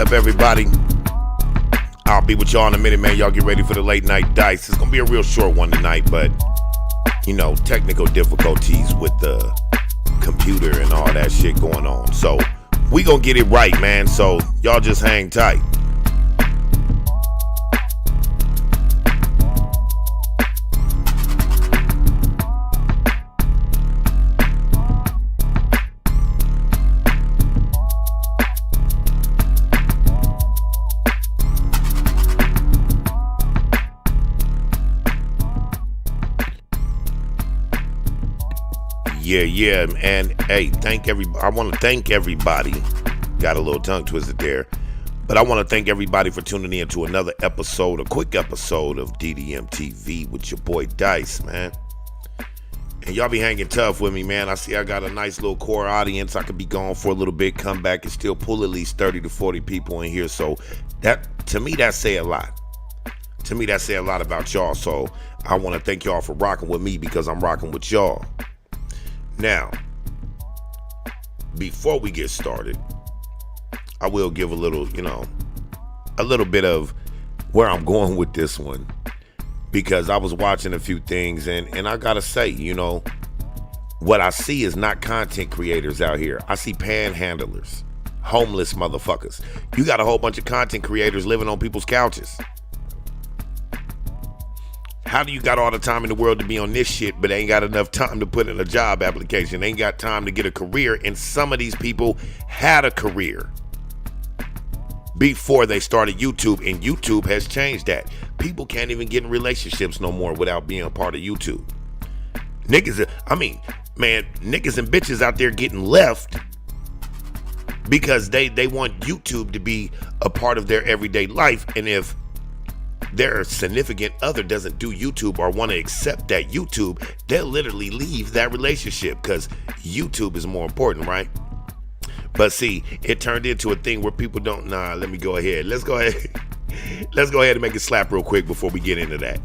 up, everybody? I'll be with y'all in a minute, man. Y'all get ready for the late night Dyse. It's gonna be a real short one tonight, but you know, technical difficulties with the computer and all that shit going on. So we gonna get it right, man. So y'all just hang tight. Yeah, and hey, I want to thank everybody. Got a little tongue twisted there, but I want to thank everybody for tuning in to another episode, a quick episode of DDM TV with your boy Dyse, man. And y'all be hanging tough with me, man. I see I got a nice little core audience. I could be gone for a little bit, come back, and still pull at least 30 to 40 people in here. So that, to me, that say a lot. To me, that say a lot about y'all. So I want to thank y'all for rocking with me because I'm rocking with y'all. Now, before we get started, I will give a little bit of where I'm going with this one, because I was watching a few things and I gotta say, what I see is not content creators out here. I see panhandlers, homeless motherfuckers. You got a whole bunch of content creators living on people's couches. How do you got all the time in the world to be on this shit, but ain't got enough time to put in a job application? Ain't got time to get a career, and some of these people had a career before they started YouTube, and YouTube has changed that. People can't even get in relationships no more without being a part of YouTube. Niggas and bitches out there getting left because they want YouTube to be a part of their everyday life, and if their significant other doesn't do YouTube or want to accept that YouTube, they'll literally leave that relationship because YouTube is more important, right? But see, it turned into a thing where people don't, let me go ahead. Let's go ahead and make it slap real quick before we get into that.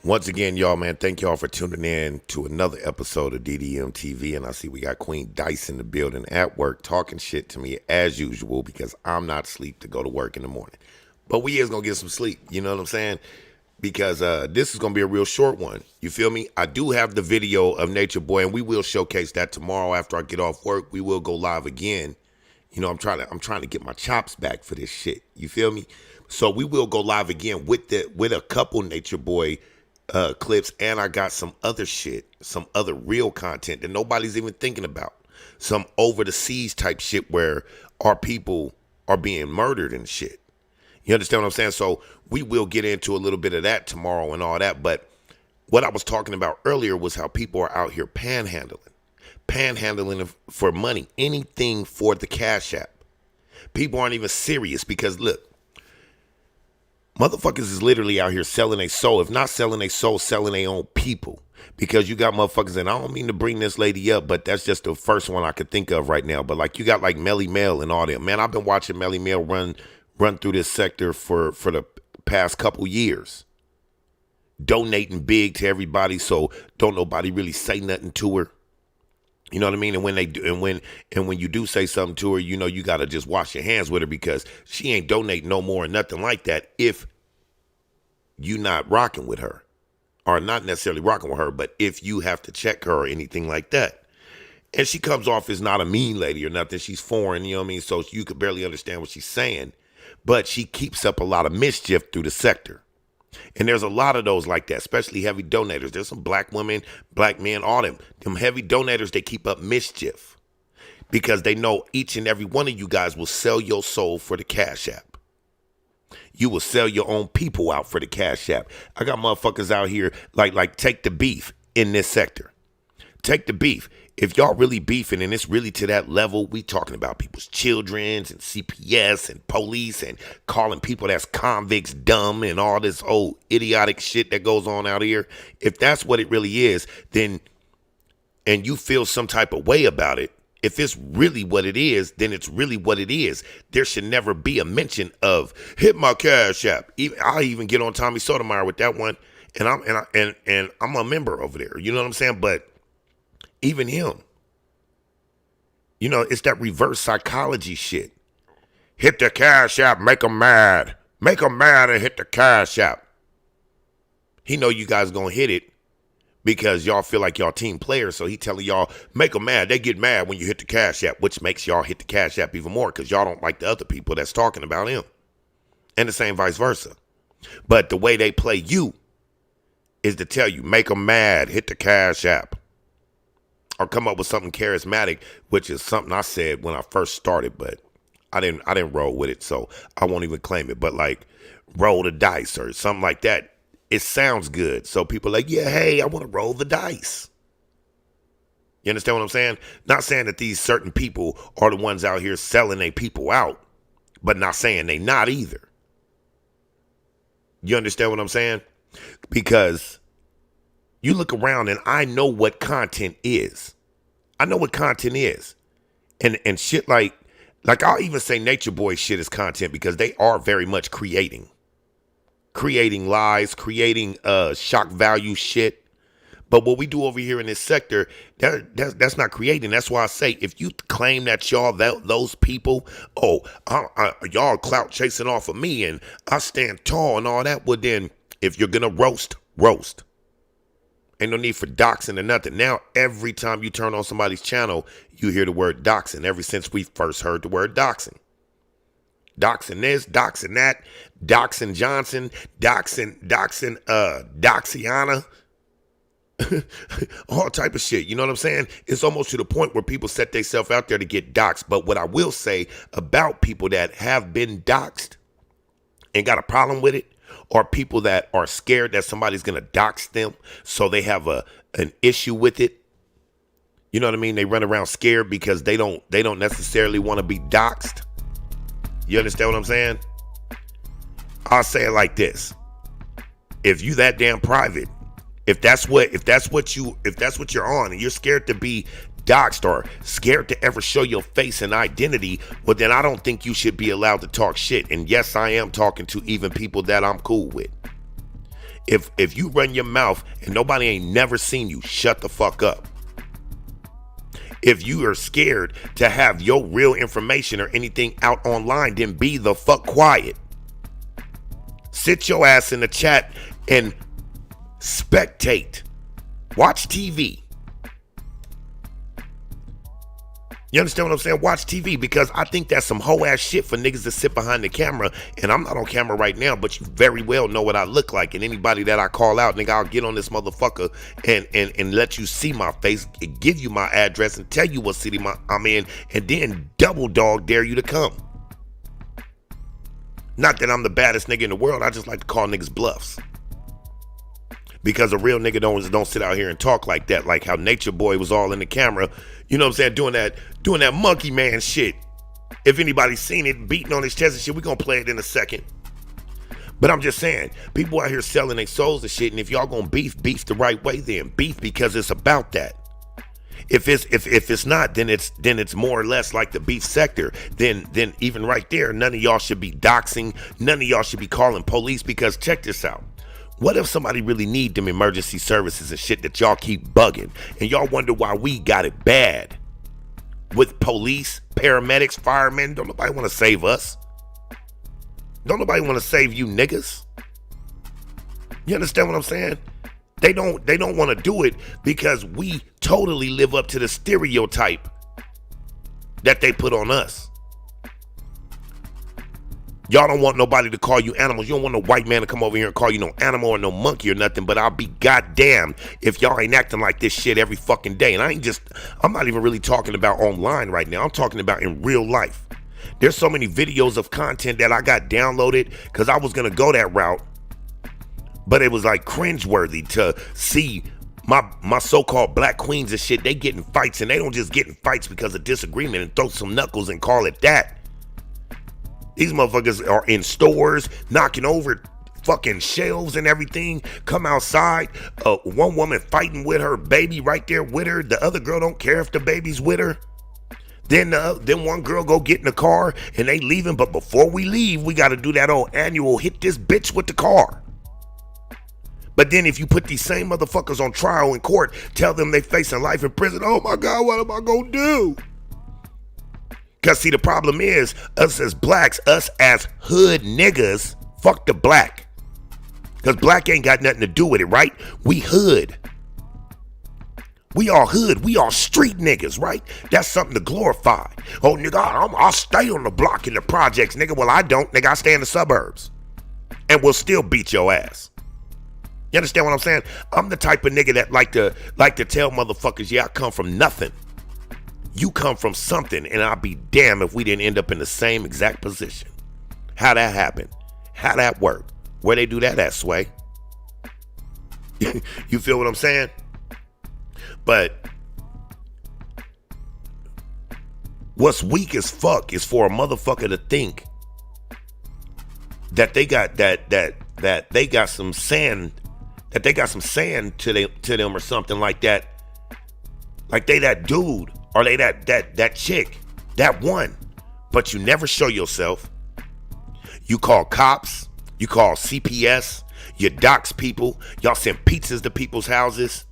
Once again, y'all, man, thank y'all for tuning in to another episode of DDM TV. And I see we got Queen Dyse in the building at work talking shit to me as usual because I'm not asleep to go to work in the morning. But we is going to get some sleep, you know what I'm saying? Because this is going to be a real short one. You feel me? I do have the video of Nature Boy, and we will showcase that tomorrow after I get off work. We will go live again. I'm trying to get my chops back for this shit. You feel me? So we will go live again with a couple Nature Boy clips, and I got some other shit, some other real content that nobody's even thinking about. Some over the seas type shit where our people are being murdered and shit. You understand what I'm saying? So we will get into a little bit of that tomorrow and all that. But What I was talking about earlier was how people are out here panhandling for money, anything for the Cash App. People aren't even serious because look, motherfuckers is literally out here selling their soul. If not selling their soul, selling their own people. Because you got motherfuckers, and I don't mean to bring this lady up, but that's just the first one I could think of right now. But like you got like Melly Mel and all that. Man, I've been watching Melly Mel run through this sector for the past couple years. Donating big to everybody, so don't nobody really say nothing to her. You know what I mean? And when they do, and when you do say something to her, you know you gotta just wash your hands with her because she ain't donating no more or nothing like that if you not rocking with her. Or not necessarily rocking with her, but if you have to check her or anything like that. And she comes off as not a mean lady or nothing. She's foreign, you know what I mean? So you could barely understand what she's saying. But she keeps up a lot of mischief through the sector. And there's a lot of those like that, especially heavy donators. There's some black women, black men, all them. Them heavy donators, they keep up mischief. Because they know each and every one of you guys will sell your soul for the Cash App. You will sell your own people out for the Cash App. I got motherfuckers out here like take the beef in this sector. Take the beef. If y'all really beefing and it's really to that level, we talking about people's childrens and CPS and police and calling people that's convicts dumb and all this old idiotic shit that goes on out here. If that's what it really is, then, and you feel some type of way about it, if it's really what it is, then it's really what it is. There should never be a mention of hit my Cash App. I'll even get on Tommy Sotomayor with that one, and I'm a member over there. You know what I'm saying? But even him, you know, it's that reverse psychology shit. Hit the Cash App, make them mad. Make them mad and hit the Cash App. He know you guys gonna hit it. Because y'all feel like y'all team players, so he telling y'all, make them mad. They get mad when you hit the Cash App, which makes y'all hit the Cash App even more because y'all don't like the other people that's talking about him. And the same vice versa. But the way they play you is to tell you, make them mad, hit the Cash App. Or come up with something charismatic, which is something I said when I first started, but I didn't roll with it, so I won't even claim it. But like, roll the dice or something like that. It sounds good. So people are like, yeah, hey, I want to roll the dice. You understand what I'm saying? Not saying that these certain people are the ones out here selling their people out, but not saying they not either. You understand what I'm saying? Because you look around and I know what content is. I know what content is. And shit like I'll even say Nature Boy shit is content because they are very much creating lies, creating shock value shit. But what we do over here in this sector, that's not creating. That's why I say, if you claim that y'all those people, y'all clout chasing off of me and I stand tall and all that, well then, if you're gonna roast. Ain't no need for doxing or nothing. Now, every time you turn on somebody's channel, you hear the word doxing. Ever since we first heard the word doxing. Doxing this, doxing that, doxing Johnson, doxing Doxiana, all type of shit. You know what I'm saying? It's almost to the point where people set themselves out there to get doxed. But what I will say about people that have been doxed and got a problem with it, or people that are scared that somebody's gonna dox them, so they have an issue with it. You know what I mean? They run around scared because they don't necessarily want to be doxed. You understand what I'm saying? I'll say it like this. If you that damn private, if that's what you're on and you're scared to be doxed or scared to ever show your face and identity, well then I don't think you should be allowed to talk shit. And yes, I am talking to even people that I'm cool with. If you run your mouth and nobody ain't never seen you, shut the fuck up. If you are scared to have your real information or anything out online, then be the fuck quiet. Sit your ass in the chat and spectate. Watch TV. You understand what I'm saying? Watch TV, because I think that's some hoe ass shit for niggas to sit behind the camera. And I'm not on camera right now, but you very well know what I look like. And anybody that I call out, nigga, I'll get on this motherfucker and let you see my face, and give you my address and tell you what city I'm in, and then double dog dare you to come. Not that I'm the baddest nigga in the world. I just like to call niggas bluffs. Because a real nigga don't sit out here and talk like that, like how Nature Boy was all in the camera, you know what I'm saying, doing that monkey man shit. If anybody's seen it, beating on his chest and shit, we gonna play it in a second. But I'm just saying, people out here selling their souls and shit, and if y'all gonna beef the right way then. Beef because it's about that. If it's not, then it's more or less like the beef sector. Then even right there, none of y'all should be doxing, none of y'all should be calling police, because check this out. What if somebody really need them emergency services and shit that y'all keep bugging, and y'all wonder why we got it bad with police, paramedics, firemen? Don't nobody want to save us. Don't nobody want to save you niggas. You understand what I'm saying? They don't want to do it because we totally live up to the stereotype that they put on us. Y'all don't want nobody to call you animals. You don't want no white man to come over here and call you no animal or no monkey or nothing, but I'll be goddamn if y'all ain't acting like this shit every fucking day. And I'm not even really talking about online right now. I'm talking about in real life. There's so many videos of content that I got downloaded because I was going to go that route, but it was like cringeworthy to see my so-called black queens and shit. They get in fights, and they don't just get in fights because of disagreement and throw some knuckles and call it that. These motherfuckers are in stores knocking over fucking shelves and everything. Come outside, one woman fighting with her baby right there with her. The other girl don't care if the baby's with her. Then one girl go get in the car and they leaving. But before we leave, we got to do that old annual hit this bitch with the car. But then if you put these same motherfuckers on trial in court, tell them they facing life in prison. Oh my God, what am I gonna do? Because see, the problem is, us as blacks, us as hood niggas, fuck the black. Because black ain't got nothing to do with it, right? We hood. We all hood. We all street niggas, right? That's something to glorify. Oh, nigga, I'll stay on the block in the projects, nigga. Well, I don't, nigga. I stay in the suburbs. And we'll still beat your ass. You understand what I'm saying? I'm the type of nigga that like to tell motherfuckers, yeah, I come from nothing. You come from something, and I'll be damned if we didn't end up in the same exact position. How that happen? How that work? Where they do that at, Sway? You feel what I'm saying? But what's weak as fuck is for a motherfucker to think that they got that they got some sand, that they got some sand to them or something like that. Like they that dude. Or they that chick, that one, but you never show yourself. You call cops, you call CPS, you dox people, y'all send pizzas to people's houses,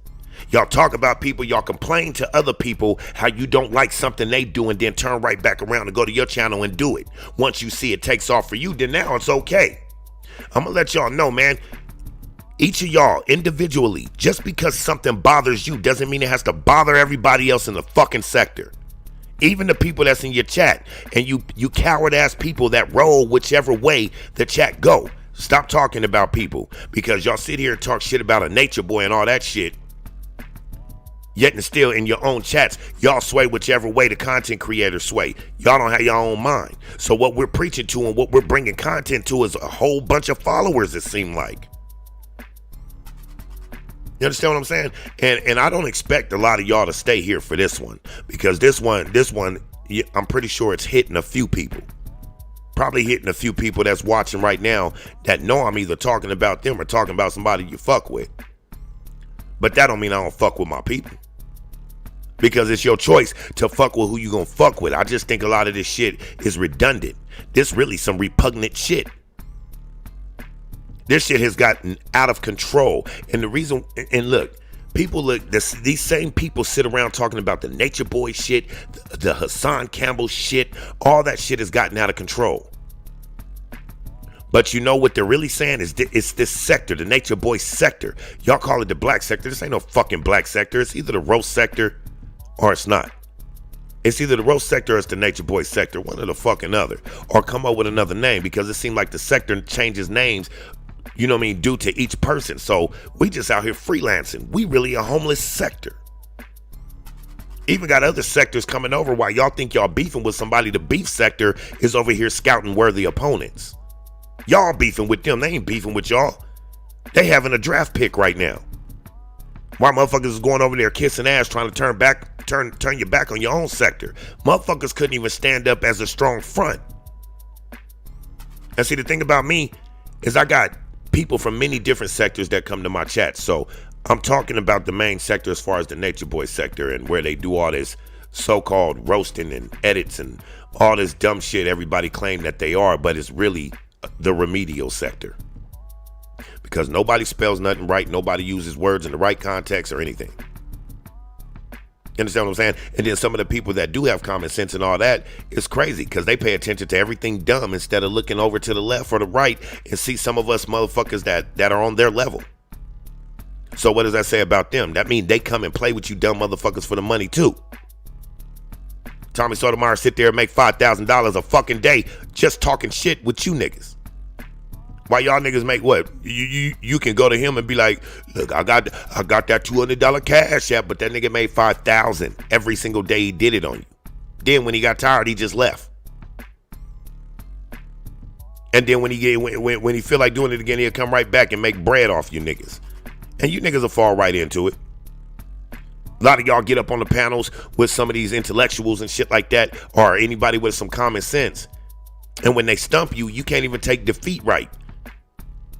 y'all talk about people, y'all complain to other people how you don't like something they do, and then turn right back around and go to your channel and do it. Once you see it takes off for you, then now it's okay. I'm gonna let y'all know, man. Each of y'all individually, just because something bothers you doesn't mean it has to bother everybody else in the fucking sector. Even the people that's in your chat, and you coward ass people that roll whichever way the chat go. Stop talking about people, because y'all sit here and talk shit about a Nature Boy and all that shit. Yet and still in your own chats, y'all sway whichever way the content creators sway. Y'all don't have your own mind. So what we're preaching to and what we're bringing content to is a whole bunch of followers, it seems like. You understand what I'm saying? And I don't expect a lot of y'all to stay here for this one, because this one, I'm pretty sure it's hitting a few people. Probably hitting a few people that's watching right now that know I'm either talking about them or talking about somebody you fuck with. But that don't mean I don't fuck with my people, because it's your choice to fuck with who you gonna fuck with. I just think a lot of this shit is redundant. This really some repugnant shit. This shit has gotten out of control. And the reason, and look, these same people sit around talking about the Nature Boy shit, the Hassan Campbell shit, all that shit has gotten out of control. But you know what they're really saying is it's this sector, the Nature Boy sector. Y'all call it the black sector. This ain't no fucking black sector. It's either the roast sector or it's not. It's either the roast sector or it's the Nature Boy sector, one or the fucking other. Or come up with another name, because it seemed like the sector changes names, you know what I mean, due to each person. So we just out here freelancing. We really a homeless sector. Even got other sectors coming over while y'all think y'all beefing with somebody. The beef sector is over here scouting worthy opponents. Y'all beefing with them. They ain't beefing with y'all. They having a draft pick right now. Why motherfuckers is going over there kissing ass trying to turn your back on your own sector. Motherfuckers couldn't even stand up as a strong front. And see, the thing about me is I got people from many different sectors that come to my chat. So I'm talking about the main sector as far as the Nature Boy sector and where they do all this so-called roasting and edits and all this dumb shit everybody claim that they are, but it's really the remedial sector. Because nobody spells nothing right, nobody uses words in the right context or anything. You understand what I'm saying? And then some of the people that do have common sense and all that, it's crazy because they pay attention to everything dumb instead of looking over to the left or the right and see some of us motherfuckers that are on their level. So what does that say about them? That means they come and play with you dumb motherfuckers for the money too. Tommy Sotomayor sit there and make $5,000 a fucking day just talking shit with you niggas. Why y'all niggas make what? You can go to him and be like, look, I got that $200 cash app, but that nigga made $5,000 every single day he did it on you. Then when he got tired, he just left. And then when he feel like doing it again, he'll come right back and make bread off you niggas. And you niggas will fall right into it. A lot of y'all get up on the panels with some of these intellectuals and shit like that, or anybody with some common sense. And when they stump you, you can't even take defeat right.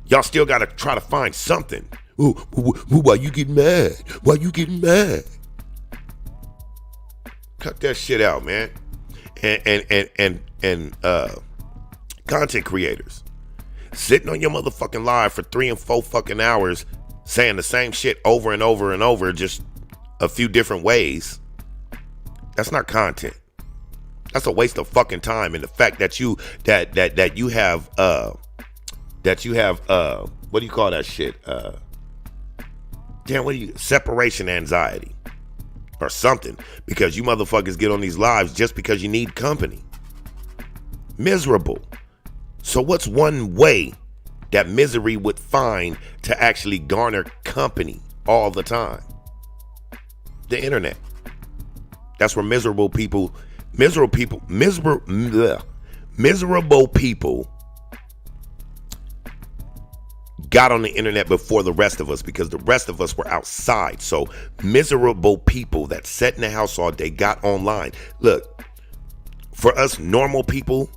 Y'all still got to try to find something. Ooh, why you getting mad? Why you getting mad? Cut that shit out, man. And content creators sitting on your motherfucking live for 3 and 4 fucking hours saying the same shit over and over and over, just a few different ways. That's not content. That's a waste of fucking time. And the fact that you have what do you call that shit? Separation anxiety or something, because you motherfuckers get on these lives just because you need company. Miserable. So what's one way that misery would find to actually garner company all the time? The internet. That's where miserable people got on the internet before the rest of us, because the rest of us were outside. So miserable people that sat in the house all day got online. Look, for us normal people,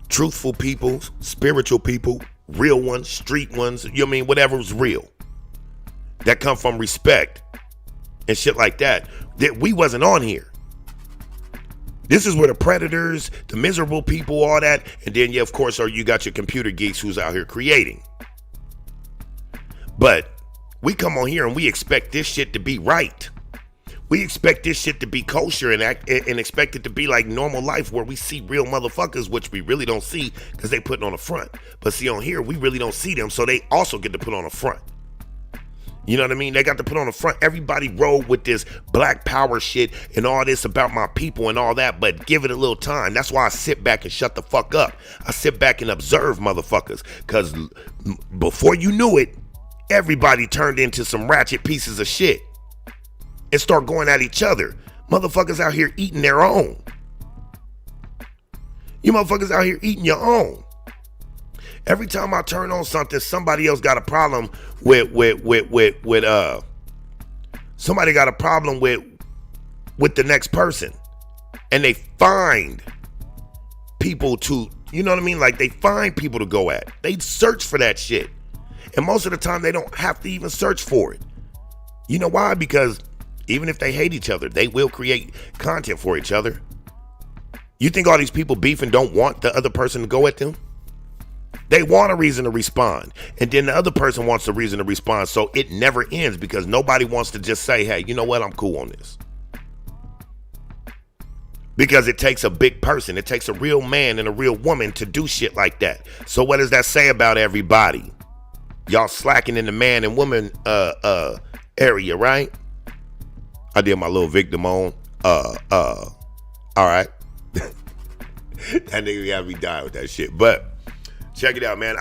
truthful people, spiritual people, real ones, street ones, you know what I mean, whatever's real, that come from respect and shit like that we wasn't on here. This is where the predators, the miserable people, all that, and then of course, you got your computer geeks who's out here creating. But we come on here and we expect this shit to be right. We expect this shit to be kosher and expect it to be like normal life where we see real motherfuckers, which we really don't see because they putting on a front. But see, on here, we really don't see them, so they also get to put on a front. You know what I mean? They got to put on the front. Everybody roll with this black power shit and all this about my people and all that, but give it a little time. That's why I sit back and shut the fuck up. I sit back and observe motherfuckers, because before you knew it, everybody turned into some ratchet pieces of shit and start going at each other. Motherfuckers out here eating their own. You motherfuckers out here eating your own. Every time I turn on something, somebody else got a problem with somebody got a problem with the next person. And they find people to, you know what I mean? Like, they find people to go at. They search for that shit. And most of the time they don't have to even search for it. You know why? Because even if they hate each other, they will create content for each other. You think all these people beefing don't want the other person to go at them? They want a reason to respond. And then the other person wants a reason to respond. So it never ends, because nobody wants to just say, hey, you know what? I'm cool on this. Because it takes a big person. It takes a real man and a real woman to do shit like that. So what does that say about everybody? Y'all slacking in the man and woman area, right? I did my little victim on. All right. That nigga gotta be dying with that shit. But check it out, man.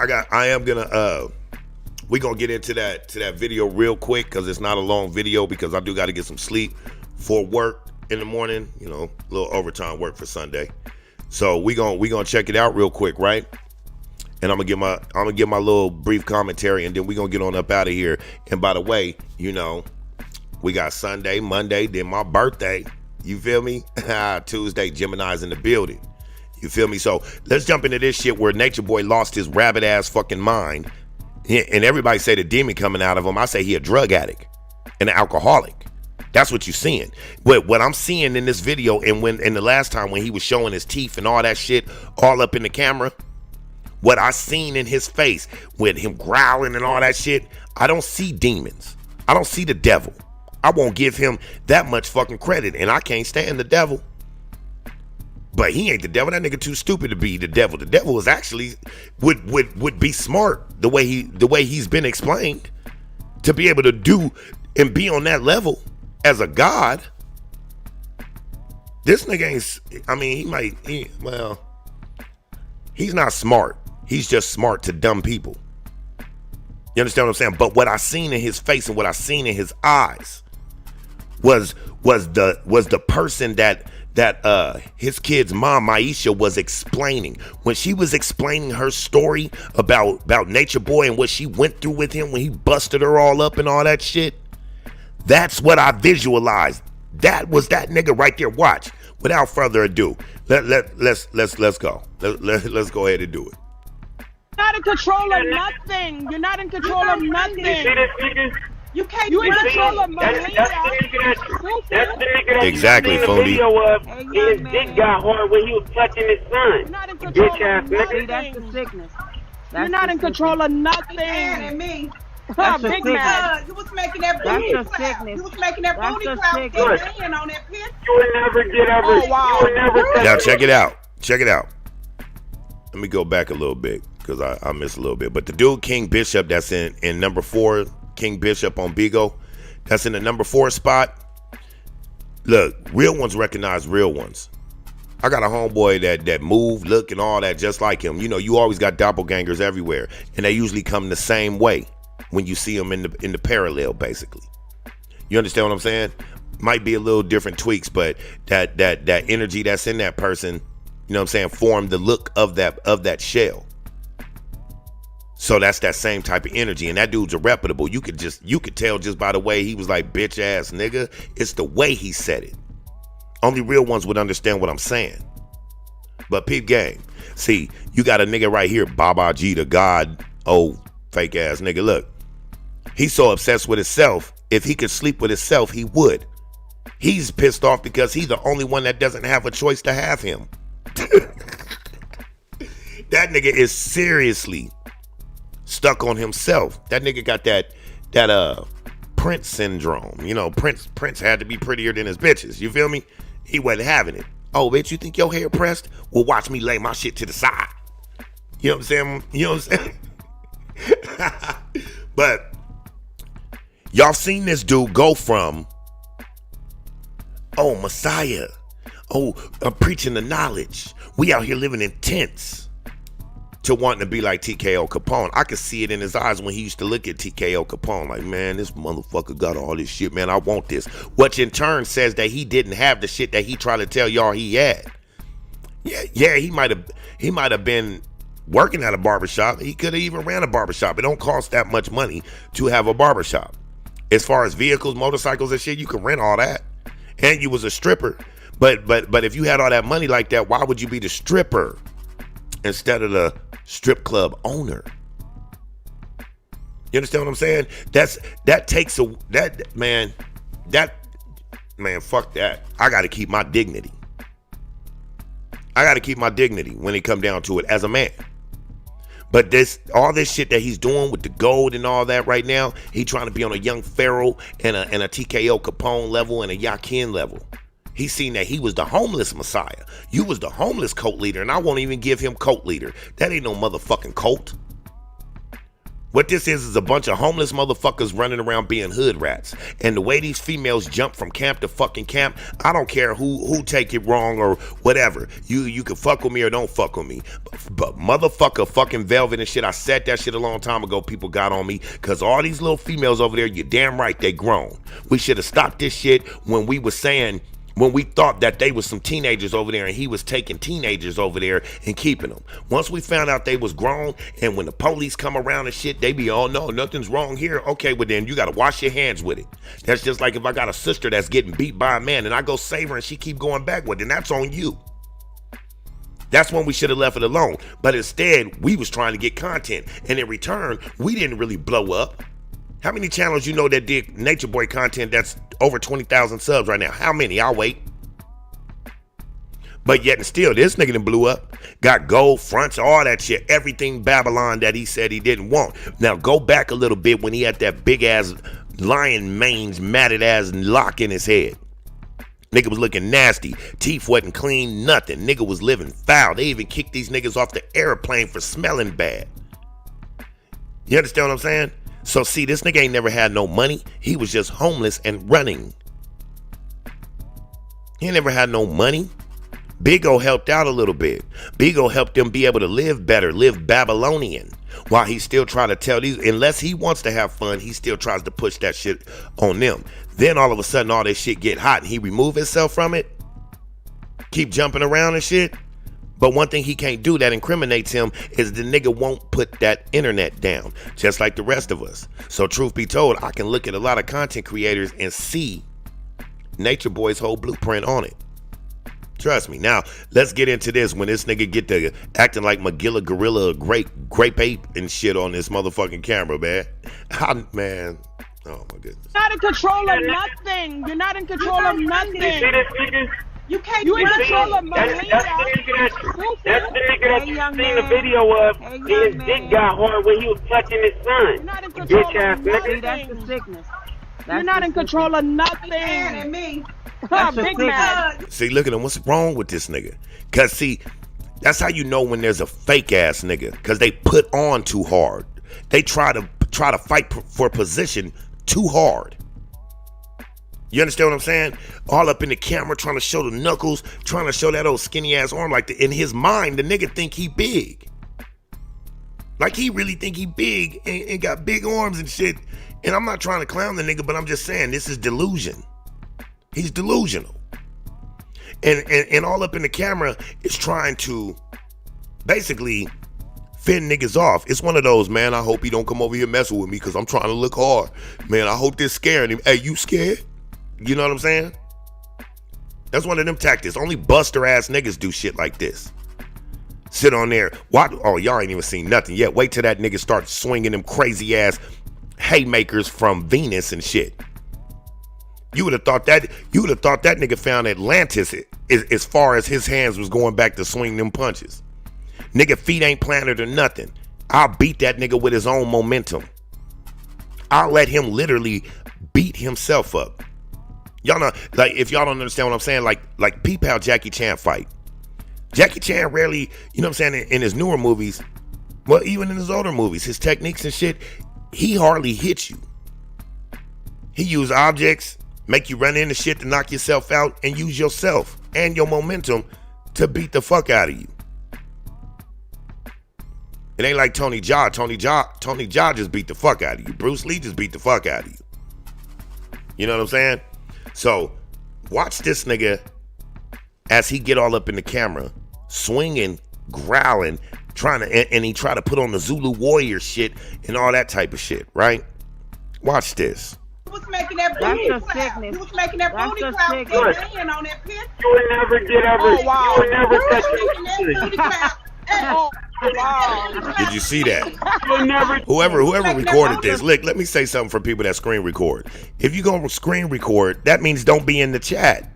We gonna get into that video real quick, because it's not a long video, because I do got to get some sleep for work in the morning. You know, a little overtime work for Sunday. So we gonna check it out real quick, right? And I'm gonna give my little brief commentary, and then we're gonna get on up out of here. And by the way, we got Sunday, Monday, then my birthday. You feel me? Tuesday, Gemini's in the building. You feel me? So let's jump into this shit where Nature Boy lost his rabbit ass fucking mind. And everybody say the demon coming out of him. I say he a drug addict and an alcoholic. That's what you're seeing. What I'm seeing in this video, and the last time when he was showing his teeth and all that shit all up in the camera, what I seen in his face with him growling and all that shit, I don't see demons. I don't see the devil. I won't give him that much fucking credit, and I can't stand the devil. But he ain't the devil. That nigga too stupid to be the devil. The devil is actually would be smart the way he's been explained to be able to do and be on that level as a god. This nigga ain't. I mean, he's not smart. He's just smart to dumb people. You understand what I'm saying? But what I seen in his face and what I seen in his eyes was the person that his kid's mom, Maisha, was explaining. When she was explaining her story about Nature Boy and what she went through with him when he busted her all up and all that shit, that's what I visualized. That was that nigga right there. Watch. Without further ado, let's go. Let's go ahead and do it. You're not in control of nothing. You're not in control of nothing. You can't be in control of Maria. Exactly, Fondy. His dick got hard when he was touching his son. You're not in control of nothing. That's the sickness. You're not in control of nothing. And me. That's a Big sickness. man. You was making that That's booty a clap. sickness. You was making that That's booty a clap. sickness. And on that picture. You would never get ever. Oh, wow. You would never. Now check it out. Check it out. Let me go back a little bit because I missed a little bit. But the dude King Bishop that's in number 4, King Bishop on Bigo, that's in the number 4 spot. Look, real ones recognize real ones. I got a homeboy that move, look, and all that just like him. You always got doppelgangers everywhere, and they usually come the same way when you see them in the parallel, basically. You understand what I'm saying? Might be a little different tweaks, but that energy that's in that person, you know what I'm saying, formed the look of that shell. So that's that same type of energy, and that dude's a reputable. You could tell just by the way he was like, bitch ass nigga. It's the way he said it. Only real ones would understand what I'm saying. But peep game. See, you got a nigga right here, Baba G, the God, fake ass nigga. Look, he's so obsessed with himself. If he could sleep with himself, he would. He's pissed off because he's the only one that doesn't have a choice to have him. That nigga is seriously stuck on himself. That nigga got that Prince syndrome. Prince had to be prettier than his bitches. You feel me? He wasn't having it. Oh, bitch, you think your hair pressed? Well, watch me lay my shit to the side. You know what I'm saying? But y'all seen this dude go from, Messiah. I'm preaching the knowledge. We out here living in tents, to wanting to be like TKO Capone. I could see it in his eyes when he used to look at TKO Capone like, man, this motherfucker got all this shit, man. I want this. Which in turn says that he didn't have the shit that he tried to tell y'all he had. Yeah, he might have been working at a barbershop. He could have even ran a barbershop. It don't cost that much money to have a barbershop. As far as vehicles, motorcycles and shit, you can rent all that. And you was a stripper. But if you had all that money like that, why would you be the stripper instead of the strip club owner? You understand what I'm saying? Fuck that. I gotta keep my dignity. When it come down to it as a man. But all this shit that he's doing with the gold and all that right now, he trying to be on a Young Pharaoh and a TKO Capone level and a Yakin level. He seen that he was the homeless Messiah. You was the homeless cult leader, and I won't even give him cult leader. That ain't no motherfucking cult. What this is a bunch of homeless motherfuckers running around being hood rats. And the way these females jump from camp to fucking camp, I don't care who take it wrong or whatever. You can fuck with me or don't fuck with me. But motherfucker, fucking Velvet and shit, I said that shit a long time ago. People got on me because all these little females over there, you're damn right, they grown. We should have stopped this shit when we was saying when we thought that they was some teenagers over there and he was taking teenagers over there and keeping them. Once we found out they was grown, and when the police come around and shit, they be all, no, nothing's wrong here. Okay, well then you got to wash your hands with it. That's just like if I got a sister that's getting beat by a man and I go save her and she keep going backward, then that's on you. That's when we should have left it alone. But instead, we was trying to get content. And in return, we didn't really blow up. How many channels you know that did Nature Boy content that's over 20,000 subs right now? How many? I'll wait. But yet and still, this nigga done blew up. Got gold fronts, all that shit. Everything Babylon that he said he didn't want. Now go back a little bit when he had that big ass lion mange, matted ass lock in his head. Nigga was looking nasty. Teeth wasn't clean, nothing. Nigga was living foul. They even kicked these niggas off the airplane for smelling bad. You understand what I'm saying? So see, this nigga ain't never had no money. He was just homeless and running. He ain't never had no money. Big O helped out a little bit. Big O helped him be able to live better, live Babylonian. While he still trying to tell these, unless he wants to have fun, he still tries to push that shit on them. Then all of a sudden all this shit get hot and he remove himself from it. Keep jumping around and shit. But one thing he can't do that incriminates him is the nigga won't put that internet down, just like the rest of us. So truth be told, I can look at a lot of content creators and see Nature Boy's whole blueprint on it. Trust me. Now, let's get into this when this nigga get to acting like Magilla Gorilla, grape ape and shit on this motherfucking camera, man. Man, oh my goodness. You're not in control of nothing. You're not in control of nothing. You can't. You in control of Melina. That's the nigga that you seen the video of. His dick got hard when he was touching his son. You're not in control Bitch ass of nigga. nothing. That's the sickness. You're not in control of nothing. And me. Big man. See, look at him. What's wrong with this nigga? Cause see, that's how you know when there's a fake ass nigga. Cause they put on too hard. They try to fight for position too hard. You understand what I'm saying? All up in the camera, trying to show the knuckles, trying to show that old skinny ass arm. Like in his mind, the nigga think he big. Like he really think he big and got big arms and shit. And I'm not trying to clown the nigga, but I'm just saying this is delusion. He's delusional. And all up in the camera is trying to basically fend niggas off. It's one of those, man, I hope he don't come over here messing with me because I'm trying to look hard. Man, I hope this scaring him. Hey, you scared? You know what I'm saying? That's one of them tactics. Only buster ass niggas do shit like this. Sit on there. What? Oh, y'all ain't even seen nothing yet. Wait till that nigga starts swinging them crazy ass haymakers from Venus and shit. You would have thought that nigga found Atlantis as far as his hands was going back to swing them punches. Nigga feet ain't planted or nothing. I'll beat that nigga with his own momentum. I'll let him literally beat himself up. Y'all know, like, if y'all don't understand what I'm saying, like peep how Jackie Chan fight. Jackie Chan rarely, you know what I'm saying, in his newer movies, well, even in his older movies, his techniques and shit, he hardly hits you. He use objects, make you run into shit to knock yourself out, and use yourself and your momentum to beat the fuck out of you. It ain't like Tony Jaa. Tony Jaa just beat the fuck out of you. Bruce Lee just beat the fuck out of you. You know what I'm saying? So, watch this nigga as he get all up in the camera, swinging, growling, and he try to put on the Zulu warrior shit and all that type of shit, right? Watch this. Was making that booty clap. You was making that booty clap with your hand on that pin. You would never get ever. Oh, wow. You would never touch That booty clap. Oh, wow. Did you see that? You would never. Whoever recorded this, look, let me say something for people that screen record. If you gonna screen record, that means don't be in the chat.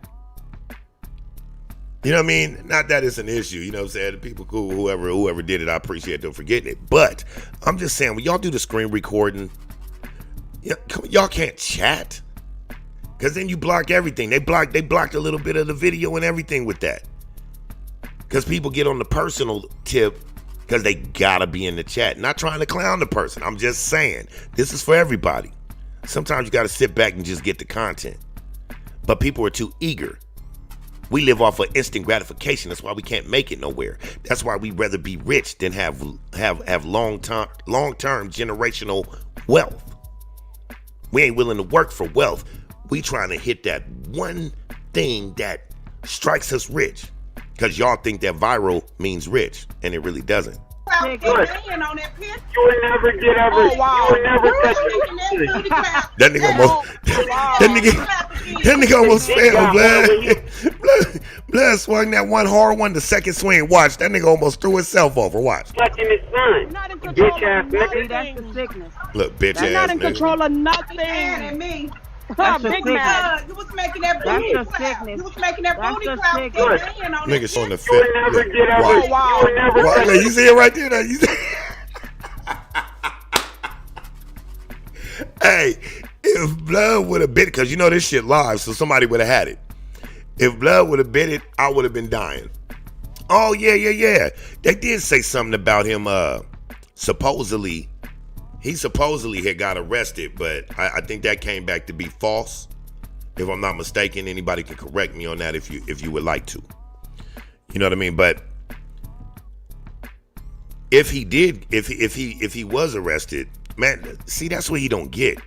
You know what I mean? Not that it's an issue, you know what I'm saying? The people cool, whoever did it, I appreciate them for getting it. But I'm just saying, when y'all do the screen recording, y'all can't chat. Cause then you block everything. They blocked a little bit of the video and everything with that. Cause people get on the personal tip because they gotta be in the chat. Not trying to clown the person. I'm just saying, this is for everybody. Sometimes you gotta sit back and just get the content. But people are too eager. We live off of instant gratification. That's why we can't make it nowhere. That's why we'd rather be rich than have long-term generational wealth. We ain't willing to work for wealth. We trying to hit that one thing that strikes us rich. Because y'all think that viral means rich, and it really doesn't. You would never get ever. Oh, wow. You would never touch That nigga almost, that nigga almost fell, blood. Blood swung that one hard one, the second swing. Watch, that nigga almost threw himself over. Watch. touching his son. Not in control Bitch ass of nigga. That's nothing. the sickness. Look, bitch They're ass not in nigga. control of nothing. And me. That's a Big sickness. man. You was making that That's booty a clap. sickness. You was making that That's booty a clap. sickness. Good man on that Niggas on the shit. You fit. would never Look, get ever. watch. wow. You would never Watch, touch look, you see it right there? You see? Hey, if Blood would have bit it, because you know this shit live, so somebody would have had it. If Blood would have bit it, I would have been dying. Oh, yeah. They did say something about him, supposedly. He supposedly had got arrested, but I think that came back to be false. If I'm not mistaken, anybody can correct me on that if you would like to. You know what I mean? But if he did, if he was arrested, man, see, that's what he don't get.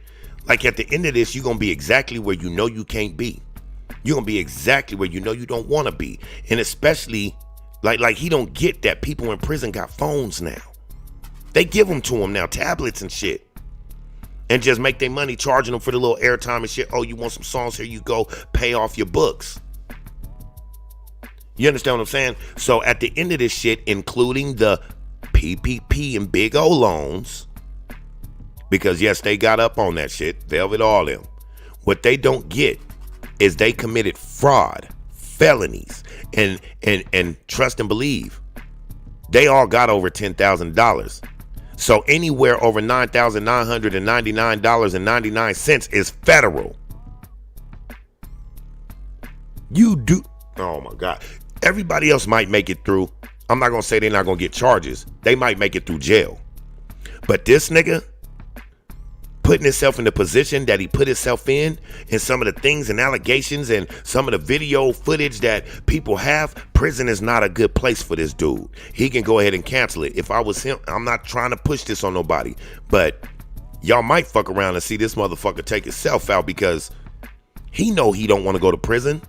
Like at the end of this, you're gonna be exactly where you know you can't be. You're gonna be exactly where you know you don't want to be, and especially like he don't get that people in prison got phones now. They give them to him now, tablets and shit, and just make their money charging them for the little airtime and shit. Oh, you want some songs? Here you go. Pay off your books. You understand what I'm saying? So at the end of this shit, including the PPP and big O loans, because yes, they got up on that shit, Velvet all them. What they don't get is they committed fraud, felonies, and trust and believe. They all got over $10,000. So anywhere over $9,999.99 is federal. You do. Oh my God. Everybody else might make it through. I'm not going to say they're not going to get charges. They might make it through jail. But this nigga putting himself in the position that he put himself in, and some of the things and allegations and some of the video footage that people have, prison is not a good place for this dude. He can go ahead and cancel it. If I was him, I'm not trying to push this on nobody, but y'all might fuck around and see this motherfucker take himself out because he know he don't want to go to prison.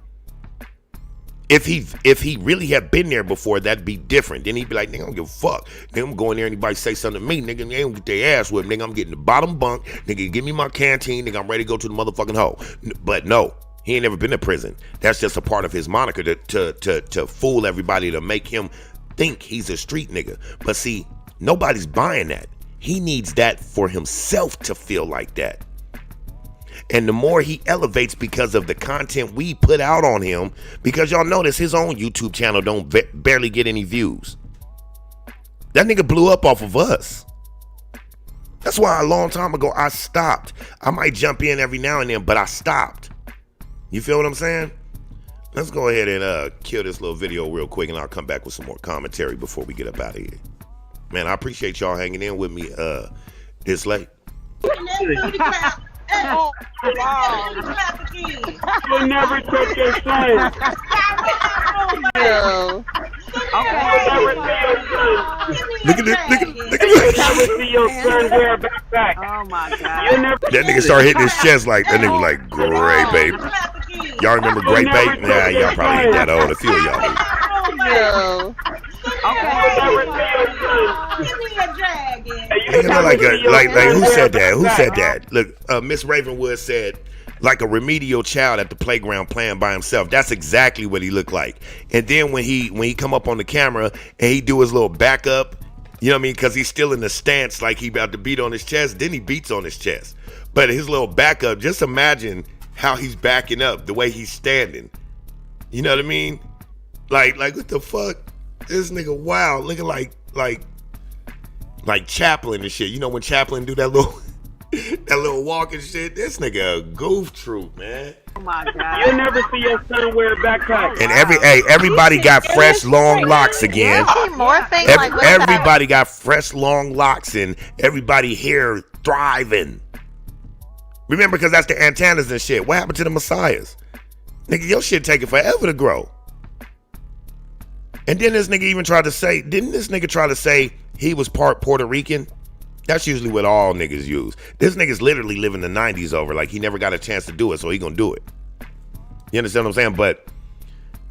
If he really had been there before, that'd be different. Then he'd be like, nigga, I don't give a fuck. Nigga, I'm going there, anybody say something to me, nigga, they don't get their ass whipped. Nigga, I'm getting the bottom bunk. Nigga, give me my canteen. Nigga, I'm ready to go to the motherfucking hole. But no, he ain't never been to prison. That's just a part of his moniker to fool everybody, to make him think he's a street nigga. But see, nobody's buying that. He needs that for himself to feel like that. And the more he elevates because of the content we put out on him, because y'all notice his own YouTube channel don't barely get any views. That nigga blew up off of us. That's why a long time ago I stopped. I might jump in every now and then, but I stopped. You feel what I'm saying? Let's go ahead and kill this little video real quick, and I'll come back with some more commentary before we get up out of here. Man, I appreciate y'all hanging in with me this late. Oh, wow. You'll never touch your son. No. You'll never see your son. Look at this. Look at You'll this. never see your son wear a backpack. Oh my God. You'll never. That nigga started hitting his chest like, that nigga was like, great babe. Y'all remember Great Babe? Nah, y'all probably ain't that old. A few of y'all do. No. You'll never see your son. Nigga look like who said that? Who said that? Look, Miss Ravenwood said, like a remedial child at the playground playing by himself. That's exactly what he looked like. And then when he come up on the camera and he do his little backup, you know what I mean? Because he's still in the stance like he about to beat on his chest. Then he beats on his chest. But his little backup, just imagine how he's backing up, the way he's standing. You know what I mean? Like what the fuck? This nigga wild, looking like Chaplin and shit. You know when Chaplin do that little walk and shit? This nigga a goof troop, man. Oh my God. You'll never see your son wear a backpack. And everybody got fresh long locks again. Everybody got fresh long locks and everybody hair thriving. Remember, because that's the antennas and shit. What happened to the messiahs? Nigga, your shit taking forever to grow. And then this nigga even tried to say, didn't this nigga try to say he was part Puerto Rican? That's usually what all niggas use. This nigga's literally living the 90s over, like he never got a chance to do it, so he gonna do it. You understand what I'm saying? But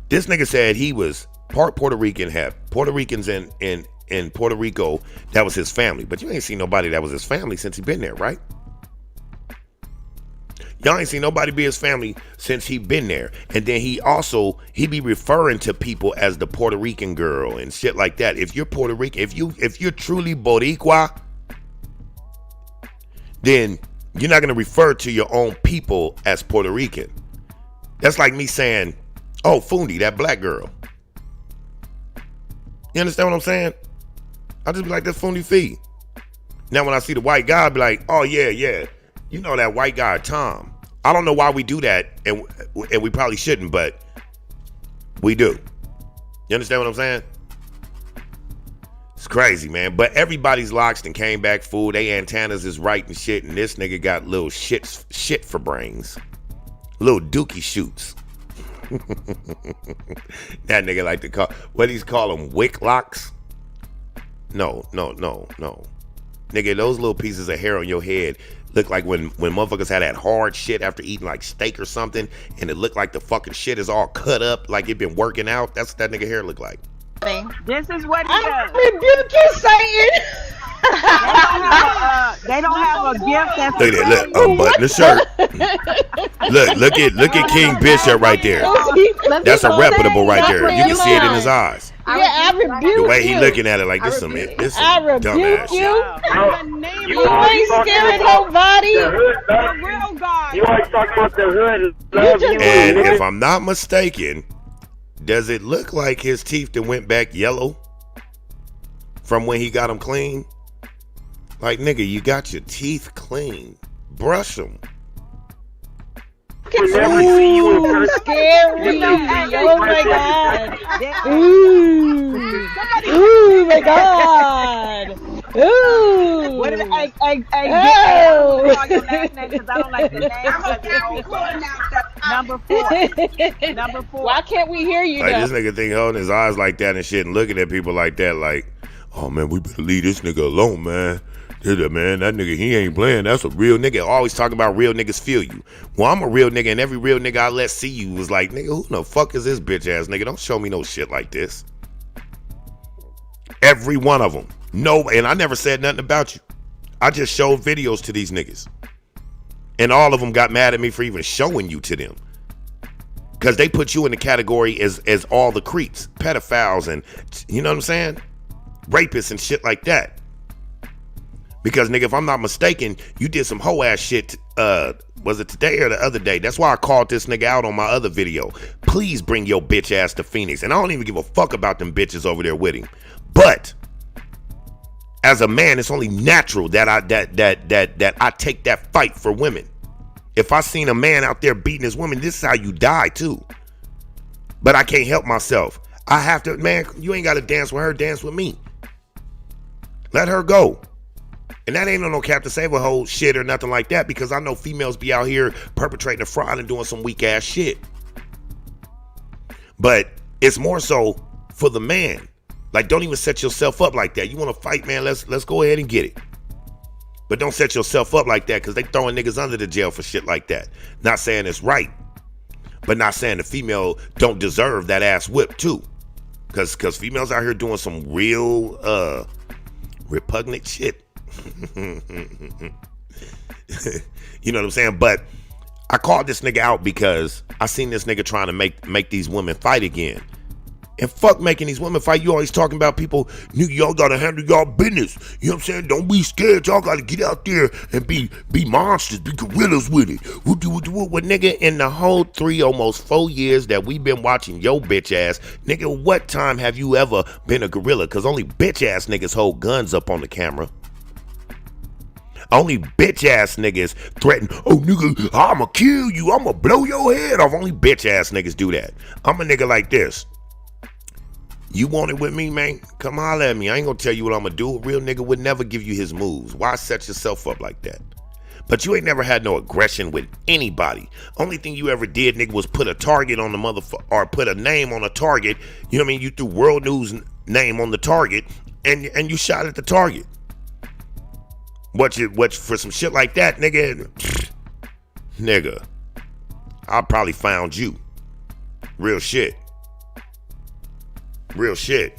this nigga said he was part Puerto Rican, had Puerto Ricans in Puerto Rico. That was his family. But you ain't seen nobody that was his family since he been there, right? Y'all ain't seen nobody be his family since he been there. And then he be referring to people as the Puerto Rican girl and shit like that. If you're Puerto Rican, if you're truly Boricua, then you're not gonna refer to your own people as Puerto Rican. That's like me saying, oh, Fundi, that black girl. You understand what I'm saying? I'll just be like, that's Fundi Fee. Now when I see the white guy, I'll be like, oh yeah. You know that white guy, Tom. I don't know why we do that, and we probably shouldn't, but we do. You understand what I'm saying? It's crazy, man. But everybody's locked and came back full. They antennas is right and shit, and this nigga got little shit for brains. Little dookie shoots. That nigga like to call, what he's call them, wick locks? No. Nigga, those little pieces of hair on your head look like when motherfuckers had that hard shit after eating like steak or something, and it looked like the fucking shit is all cut up like it been working out. That's what that nigga hair look like. This is what he I does. rebuke you, Satan. They don't have a gift that's Look at that, look, unbutton the shirt. look at King Bishop right there. That's a reputable right there. You can see it in his eyes. I rebuke The way he you. looking at it like this some I dumbass rebuke shit. you. You ain't scaring nobody. The real God. You always talking about the hood. And if I'm not mistaken, does it look like his teeth that went back yellow from when he got them clean? Like, nigga, you got your teeth clean. Brush them. Ooh, scary. Oh my God. Ooh my God. Ooh. What did I don't like the name. Number four. Why can't we hear you Like, now? this nigga think holding his eyes like that and shit and looking at people like that like, oh man, we better leave this nigga alone, man. Man, that nigga, he ain't playing. That's a real nigga. Always talking about real niggas feel you. Well, I'm a real nigga, and every real nigga I let see you was like, nigga, who the fuck is this bitch ass nigga? Don't show me no shit like this. Every one of them. No, and I never said nothing about you. I just showed videos to these niggas. And all of them got mad at me for even showing you to them. Because they put you in the category as all the creeps, pedophiles, and, you know what I'm saying? Rapists and shit like that. Because, nigga, if I'm not mistaken, you did some hoe ass shit, was it today or the other day? That's why I called this nigga out on my other video. Please bring your bitch ass to Phoenix. And I don't even give a fuck about them bitches over there with him. But as a man, it's only natural that I take that fight for women. If I seen a man out there beating his woman, this is how you die too. But I can't help myself. I have to, man, you ain't got to dance with her, dance with me. Let her go. And that ain't no Captain Save a Hoe shit or nothing like that, because I know females be out here perpetrating a fraud and doing some weak ass shit. But it's more so for the man. Like, don't even set yourself up like that. You want to fight, man, let's go ahead and get it. But don't set yourself up like that, because they throwing niggas under the jail for shit like that. Not saying it's right, but not saying the female don't deserve that ass whip too. Because females out here doing some real repugnant shit. You know what I'm saying? But I called this nigga out because I seen this nigga trying to make these women fight again. And fuck making these women fight. You always talking about people, y'all gotta handle y'all business. You know what I'm saying? Don't be scared. Y'all gotta get out there and be monsters, be gorillas with it. What nigga, in the whole almost 4 years that we've been watching your bitch ass, nigga, what time have you ever been a gorilla? Cause only bitch ass niggas hold guns up on the camera. Only bitch ass niggas threaten, oh nigga, I'ma kill you, I'ma blow your head off. Only bitch ass niggas do that. I'm a nigga like this. You want it with me, man? Come holler at me. I ain't gonna tell you what I'm gonna do. A real nigga would never give you his moves. Why set yourself up like that? But you ain't never had no aggression with anybody. Only thing you ever did, nigga, was put a target on the motherfucker, or put a name on a target. You know what I mean? You threw World News name on the target, and you shot at the target. What for some shit like that, nigga? Nigga, I probably found you. Real shit. Real shit.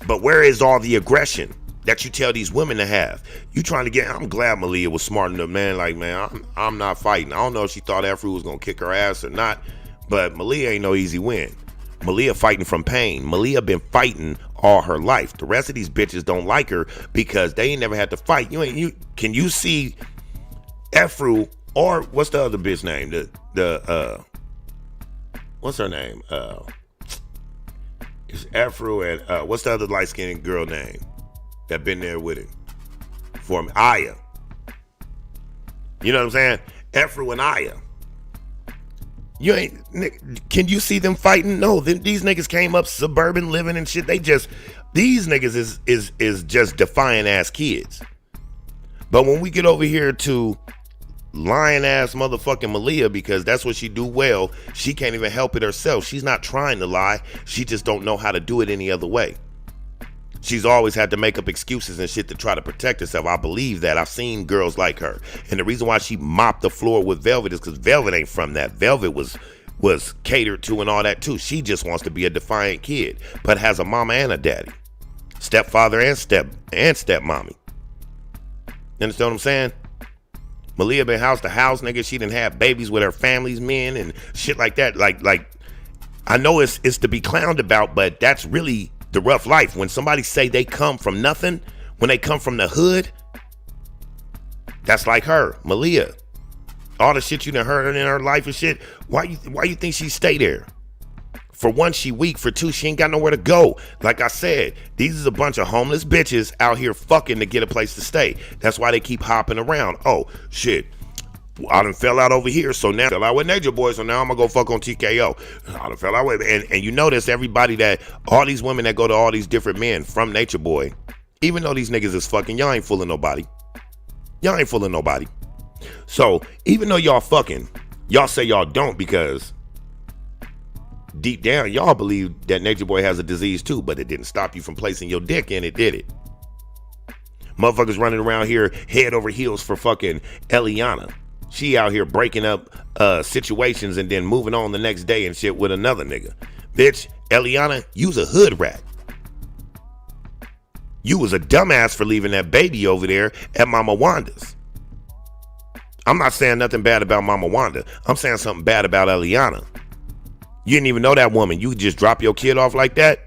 But where is all the aggression that you tell these women to have? You trying to get, I'm glad Malia was smart enough, man. Like, man, I'm not fighting. I don't know if she thought Afro was going to kick her ass or not, but Malia ain't no easy win. Malia fighting from pain. Malia been fighting all her life. The rest of these bitches don't like her because they ain't never had to fight. Can you see Afro, or what's the other bitch name? What's her name? It's Afro and what's the other light-skinned girl name that been there with him for me? Aya. You know what I'm saying? Afro and Aya. You ain't. Can you see them fighting? No. These niggas came up suburban living and shit. These niggas is just defiant ass kids. But when we get over here to lying ass motherfucking Malia, because that's what she do well, she can't even help it herself. She's not trying to lie. She just don't know how to do it any other way. She's always had to make up excuses and shit to try to protect herself. I believe that. I've seen girls like her. And the reason why she mopped the floor with Velvet is because Velvet ain't from that. Velvet was catered to and all that too. She just wants to be a defiant kid, but has a mama and a daddy. Stepfather and stepmommy. You understand what I'm saying? Malia been house to house, nigga. She done had babies with her family's men and shit like that. Like I know it's to be clowned about, but that's really the rough life. When somebody say they come from nothing, when they come from the hood, that's like her, Malia. All the shit you done heard in her life and shit. Why you think she stay there? For one, she weak. For two, she ain't got nowhere to go. Like I said, these is a bunch of homeless bitches out here fucking to get a place to stay. That's why they keep hopping around. Oh, shit. I done fell out over here, so now I fell out with Nature Boy, so now I'm gonna go fuck on TKO. I done fell out with, and you notice everybody all these women that go to all these different men from Nature Boy, even though these niggas is fucking, y'all ain't fooling nobody. Y'all ain't fooling nobody. So even though y'all fucking, y'all say y'all don't because deep down y'all believe that Nature Boy has a disease too, but it didn't stop you from placing your dick in it, did it? Motherfuckers running around here head over heels for fucking Eliana. She out here breaking up situations and then moving on the next day and shit with another nigga. Bitch, Eliana, you's a hood rat. You was a dumbass for leaving that baby over there at Mama Wanda's. I'm not saying nothing bad about Mama Wanda. I'm saying something bad about Eliana. You didn't even know that woman. You just drop your kid off like that?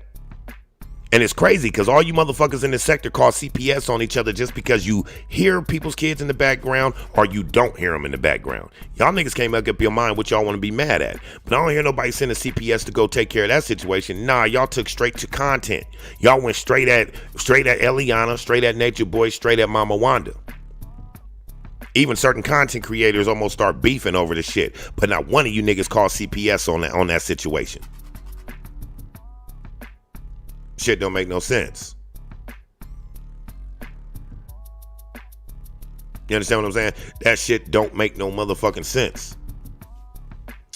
And it's crazy because all you motherfuckers in this sector call CPS on each other just because you hear people's kids in the background or you don't hear them in the background. Y'all niggas can't make up your mind what y'all want to be mad at. But I don't hear nobody sending CPS to go take care of that situation. Nah, y'all took straight to content. Y'all went straight at Eliana, straight at Nature Boy, straight at Mama Wanda. Even certain content creators almost start beefing over the shit. But not one of you niggas called CPS on that situation. Shit don't make no sense. You understand what I'm saying? That shit don't make no motherfucking sense.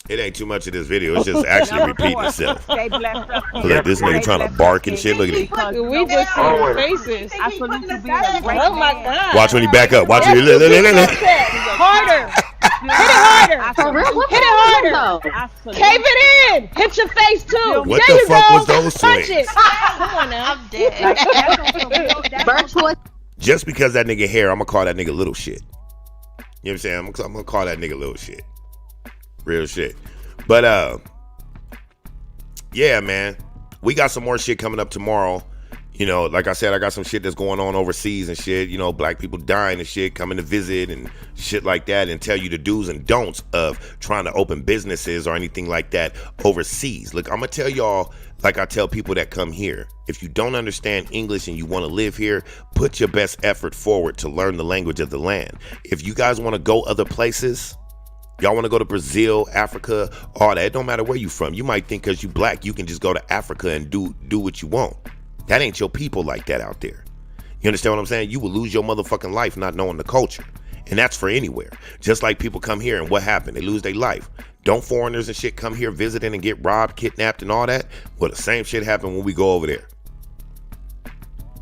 It ain't too much of this video. It's just actually repeating itself. Look at this nigga trying to bark and shit. Look at him. We just see the faces. I salute you being a great Oh my man. God. Watch when he back up. Watch when he Harder. Hit it harder. For real? Hit it harder. I salute Cave it in. Hit your face too. What there the you fuck go. was those Punch swings? it. Come on now. I'm dead. like that's some real- Just because that nigga hair, I'm gonna call that nigga little shit. You know what I'm saying? I'm gonna call that nigga little shit. Real shit. But yeah, man. We got some more shit coming up tomorrow. You know, like I said, I got some shit that's going on overseas and shit. You know, black people dying and shit, coming to visit and shit like that, and tell you the do's and don'ts of trying to open businesses or anything like that overseas. Look, I'm gonna tell y'all, like I tell people that come here, if you don't understand English and you want to live here, put your best effort forward to learn the language of the land. If you guys want to go other places, y'all want to go to Brazil, Africa, all that, it don't matter where you from. You might think because you black, you can just go to Africa and do what you want. That ain't your people like that out there. You understand what I'm saying? You will lose your motherfucking life not knowing the culture. And that's for anywhere. Just like people come here and what happened? They lose their life. Don't foreigners and shit come here visiting and get robbed, kidnapped and all that? Well, the same shit happened when we go over there.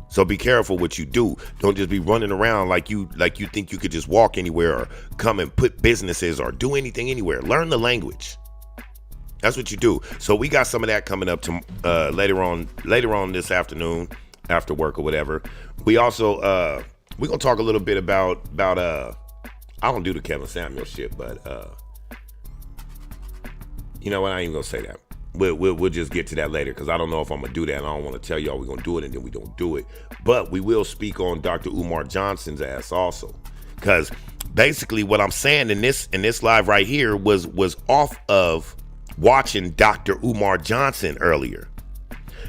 So be careful what you do. Don't just be running around like you think you could just walk anywhere or come and put businesses or do anything anywhere. Learn the language. That's what you do. So we got some of that coming up to later on this afternoon after work or whatever. We also we're gonna talk a little bit about I don't do the Kevin Samuel shit, but you know what? I ain't even gonna say that. We'll just get to that later because I don't know if I'm gonna do that. And I don't want to tell y'all we're gonna do it and then we don't do it. But we will speak on Dr. Umar Johnson's ass also, because basically what I'm saying in this live right here was off of watching Dr. Umar Johnson earlier.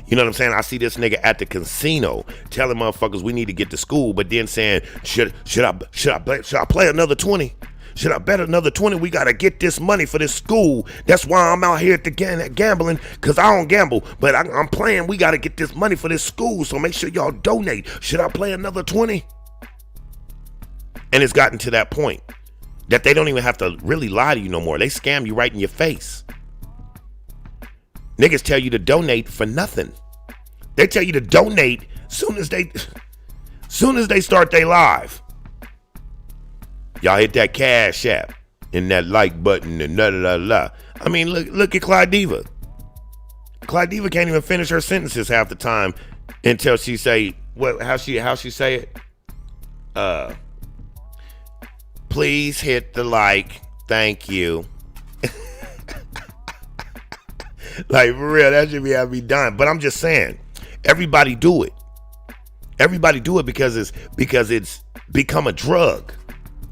You know what I'm saying? I see this nigga at the casino telling motherfuckers we need to get to school, but then saying, should I play another 20? Should I bet another 20? We gotta get this money for this school. That's why I'm out here at the gambling, because I don't gamble, but I'm playing. We gotta get this money for this school, so make sure y'all donate. Should I play another 20? And it's gotten to that point that they don't even have to really lie to you no more. They scam you right in your face. Niggas tell you to donate for nothing. They tell you to donate soon as they start their live. Y'all hit that cash app and that like button and la. I mean, look at Clyde Diva. Clyde Diva can't even finish her sentences half the time until she say how she say it. Please hit the like. Thank you. Like, for real, that should be how be done. But I'm just saying, everybody do it. Everybody do it because it's become a drug.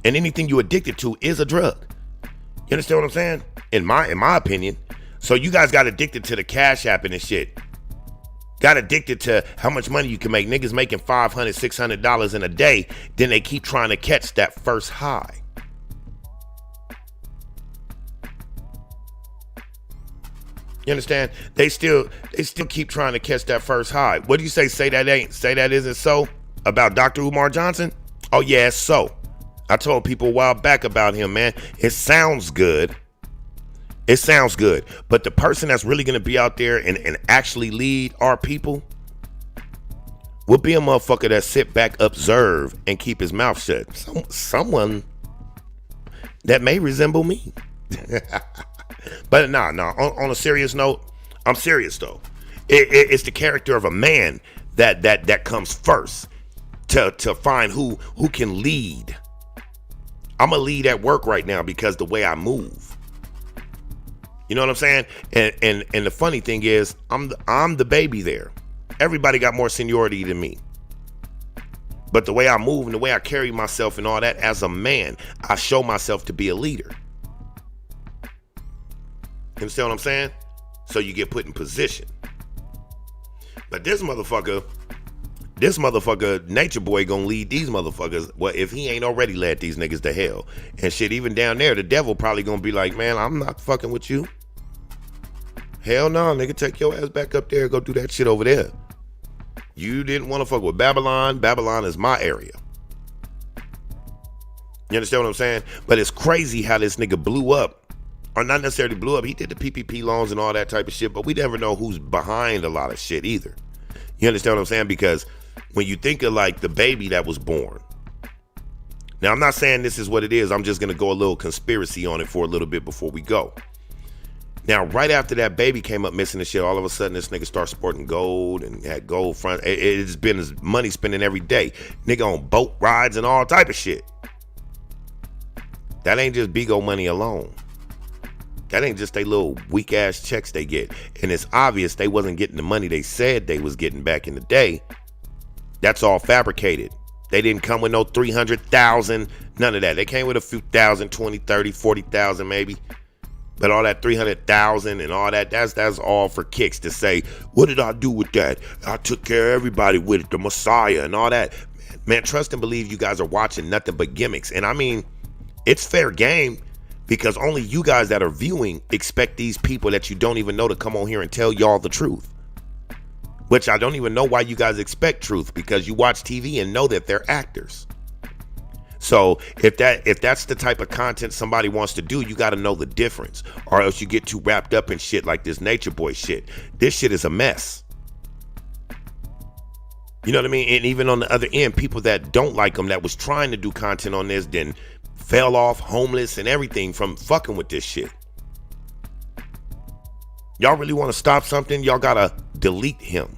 And anything you addicted to is a drug. You understand what I'm saying? In my opinion. So you guys got addicted to the cash app and this shit. Got addicted to how much money you can make. Niggas making $500, $600 in a day. Then they keep trying to catch that first high. You understand? They still keep trying to catch that first high. What do you say? Say that isn't so about Dr. Umar Johnson? Oh yeah, it's so. I told people a while back about him, man. It sounds good. It sounds good. But the person that's really gonna be out there and actually lead our people will be a motherfucker that sit back, observe, and keep his mouth shut. Someone that may resemble me. But no. On a serious note, I'm serious though. It's the character of a man that comes first to find who can lead. I'm a lead at work right now because the way I move. You know what I'm saying? And the funny thing is, I'm the baby there. Everybody got more seniority than me. But the way I move and the way I carry myself and all that, as a man, I show myself to be a leader. You understand what I'm saying? So you get put in position. But this motherfucker, Nature Boy gonna lead these motherfuckers. Well, if he ain't already led these niggas to hell. And shit, even down there, the devil probably gonna be like, man, I'm not fucking with you. Hell no, nigga, take your ass back up there and go do that shit over there. You didn't want to fuck with Babylon. Babylon is my area. You understand what I'm saying? But it's crazy how this nigga blew up. Or not necessarily blew up. He did the PPP loans and all that type of shit, but we never know who's behind a lot of shit either. You understand what I'm saying? Because when you think of like the baby that was born. Now, I'm not saying this is what it is. I'm just going to go a little conspiracy on it for a little bit before we go. Now, right after that baby came up missing and shit, all of a sudden this nigga started sporting gold and had gold front. It's been his money spending every day. Nigga on boat rides and all type of shit. That ain't just big old money alone. That ain't just they little weak ass checks they get. And it's obvious they wasn't getting the money they said they was getting back in the day. That's all fabricated. They didn't come with no 300,000, none of that. They came with a few thousand, 20, 30, 40,000 maybe. But all that 300,000 and all that, that's all for kicks to say, what did I do with that? I took care of everybody with it, the Messiah and all that. Man, trust and believe you guys are watching nothing but gimmicks. And I mean, it's fair game. Because only you guys that are viewing expect these people that you don't even know to come on here and tell y'all the truth. Which I don't even know why you guys expect truth, because you watch TV and know that they're actors. So if that's the type of content somebody wants to do, you got to know the difference, or else you get too wrapped up in shit like this Nature Boy shit. This shit is a mess. You know what I mean? And even on the other end, people that don't like them, that was trying to do content on this, then fell off homeless and everything from fucking with this shit. Y'all really want to stop something, y'all gotta delete him.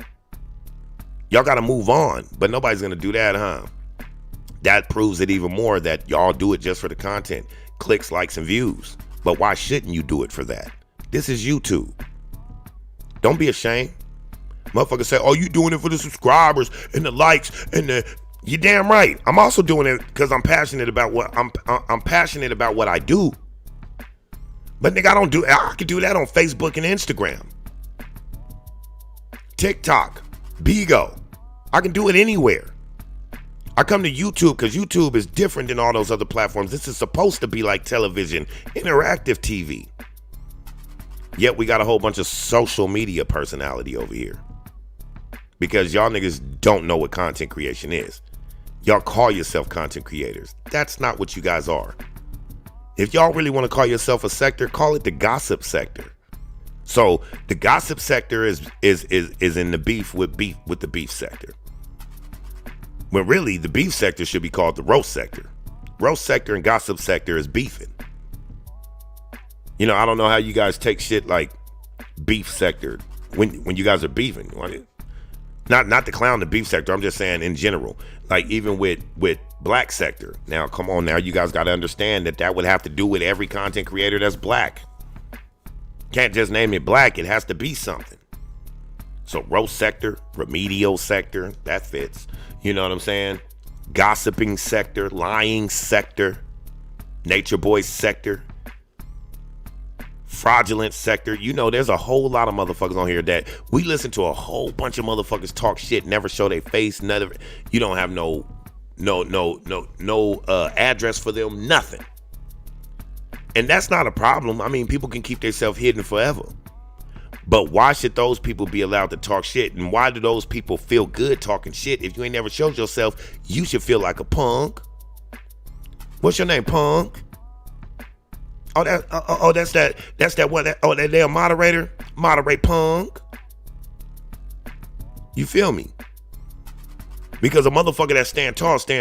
Y'all gotta move on. But nobody's gonna do that, huh? That proves it even more that y'all do it just for the content. Clicks, likes, and views. But why shouldn't you do it for that? This is YouTube. Don't be ashamed. Motherfuckers say, oh, you doing it for the subscribers and the likes and the... You're damn right. I'm also doing it because I'm passionate about what I'm passionate about what I do. But nigga, I can do that on Facebook and Instagram. TikTok, Bigo. I can do it anywhere. I come to YouTube because YouTube is different than all those other platforms. This is supposed to be like television, interactive TV. Yet we got a whole bunch of social media personality over here. Because y'all niggas don't know what content creation is. Y'all call yourself content creators. That's not what you guys are. If y'all really want to call yourself a sector, call it the gossip sector. So the gossip sector is in the beef with the beef sector. When really the beef sector should be called the roast sector. Roast sector and gossip sector is beefing. You know, I don't know how you guys take shit like beef sector when you guys are beefing. Not to clown the beef sector. I'm just saying in general. Like even with black sector. Now, come on now. You guys got to understand that would have to do with every content creator that's black. Can't just name it black. It has to be something. So roast sector, remedial sector, that fits. You know what I'm saying? Gossiping sector, lying sector, nature boy sector, fraudulent sector. You know, there's a whole lot of motherfuckers on here that we listen to a whole bunch of motherfuckers talk shit, never show their face, none of it. You don't have no address for them, nothing. And that's not a problem. I mean, people can keep themselves hidden forever. But why should those people be allowed to talk shit? And why do those people feel good talking shit? If you ain't never showed yourself, you should feel like a punk. What's your name, punk? That's that one. That damn moderator. Moderate, punk. You feel me? Because a motherfucker that stand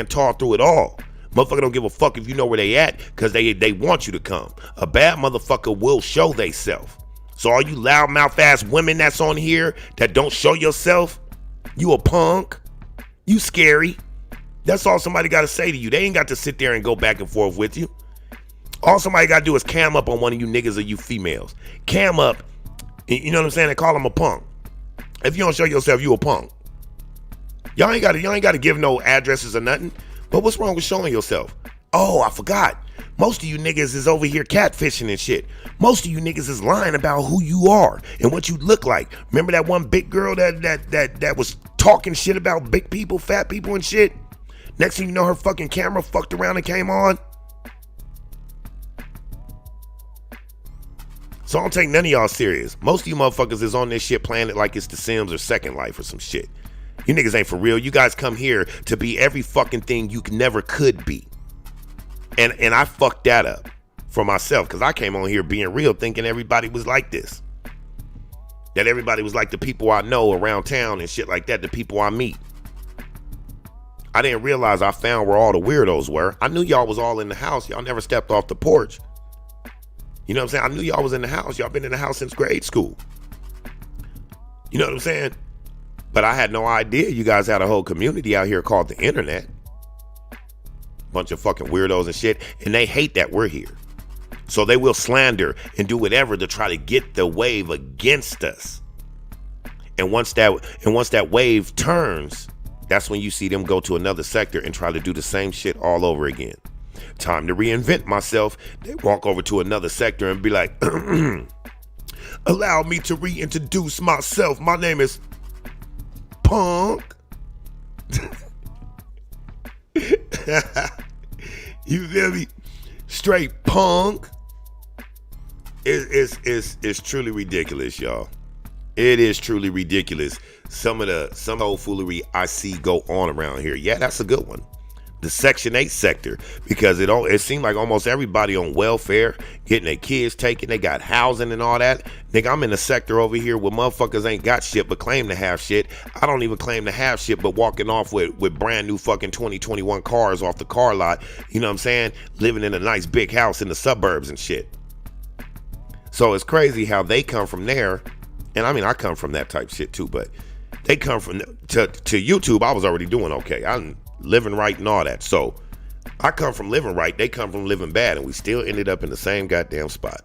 tall through it all. Motherfucker don't give a fuck if you know where they at, because they want you to come. A bad motherfucker will show they self. So all you loudmouth ass women that's on here that don't show yourself, you a punk. You scary. That's all somebody got to say to you. They ain't got to sit there and go back and forth with you. All somebody got to do is cam up on one of you niggas or you females. Cam up, you know what I'm saying, and call them a punk. If you don't show yourself, you a punk. Y'all ain't got to give no addresses or nothing. But what's wrong with showing yourself? Oh, I forgot. Most of you niggas is over here catfishing and shit. Most of you niggas is lying about who you are and what you look like. Remember that one big girl that was talking shit about big people, fat people and shit? Next thing you know, her fucking camera fucked around and came on. So I don't take none of y'all serious. Most of you motherfuckers is on this shit playing it like it's The Sims or Second Life or some shit. You niggas ain't for real. You guys come here to be every fucking thing you never could be. And I fucked that up for myself, because I came on here being real, thinking everybody was like this. That everybody was like the people I know around town and shit like that, the people I meet. I didn't realize I found where all the weirdos were. I knew y'all was all in the house. Y'all never stepped off the porch. You know what I'm saying? I knew y'all was in the house. Y'all been in the house since grade school. You know what I'm saying? But I had no idea you guys had a whole community out here called the internet. Bunch of fucking weirdos and shit. And they hate that we're here. So they will slander and do whatever to try to get the wave against us. And once that wave turns, that's when you see them go to another sector and try to do the same shit all over again. Time to reinvent myself. They walk over to another sector and be like, allow me to reintroduce myself. My name is Punk. You feel me? Straight punk. It's truly ridiculous, y'all. It is truly ridiculous. Some old foolery I see go on around here. Yeah, that's a good one. The Section 8 sector, because it seemed like almost everybody on welfare, getting their kids taken, they got housing and all that. Nigga, I'm in a sector over here where motherfuckers ain't got shit but claim to have shit. I don't even claim to have shit but walking off with brand new fucking 2021 cars off the car lot. You know what I'm saying? Living in a nice big house in the suburbs and shit. So it's crazy how they come from there. And I mean, I come from that type shit too, but they come from to YouTube. I was already doing okay. I'm living right and all that. So I come from living right. They come from living bad. And we still ended up in the same goddamn spot.